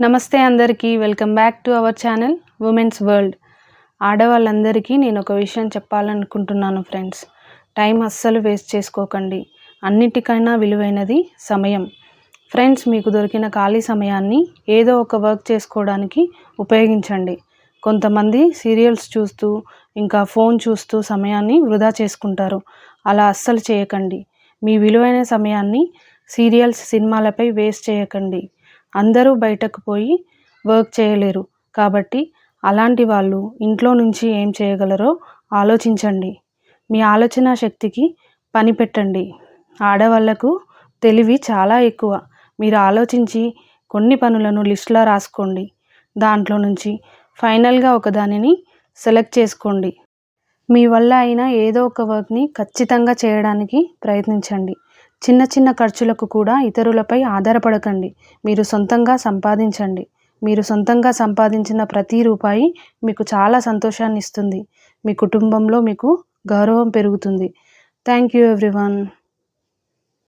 నమస్తే అందరికీ welcome back to our channel women's world. ఆడవాళ్ళందరికీ నేను ఒక విషయం చెప్పాలనుకుంటున్నాను ఫ్రెండ్స్. టైం అస్సలు వేస్ట్ చేసుకోకండి. అన్నిటికైనా విలువైనది సమయం. ఫ్రెండ్స్, మీకు దొరికిన ఖాళీ సమయాన్ని ఏదో ఒక వర్క్ చేసుకోవడానికి ఉపయోగించండి. కొంతమంది సీరియల్స్ చూస్తూ ఇంకా ఫోన్ చూస్తూ సమయాన్ని వృధా చేసుకుంటారు. అలా అస్సలు చేయకండి. మీ విలువైన సమయాన్ని సీరియల్స్, సినిమాలపై వేస్ట్ చేయకండి. అందరూ బయటకు పోయి వర్క్ చేయలేరు కాబట్టి అలాంటి వాళ్ళు ఇంట్లో నుంచి ఏం చేయగలరో ఆలోచించండి. మీ ఆలోచన శక్తికి పని పెట్టండి. ఆడవాళ్లకు తెలివి చాలా ఎక్కువ. మీరు ఆలోచించి కొన్ని పనులను లిస్టులో రాసుకోండి. దాంట్లో నుంచి ఫైనల్గా ఒకదానిని సెలెక్ట్ చేసుకోండి. మీ వల్ల అయినా ఏదో ఒక వర్క్ని ఖచ్చితంగా చేయడానికి ప్రయత్నించండి. చిన్న చిన్న ఖర్చులకు కూడా ఇతరులపై ఆధారపడకండి. మీరు సొంతంగా సంపాదించండి. మీరు సొంతంగా సంపాదించిన ప్రతి రూపాయి మీకు చాలా సంతోషాన్ని ఇస్తుంది. మీ కుటుంబంలో మీకు గౌరవం పెరుగుతుంది. Thank you everyone.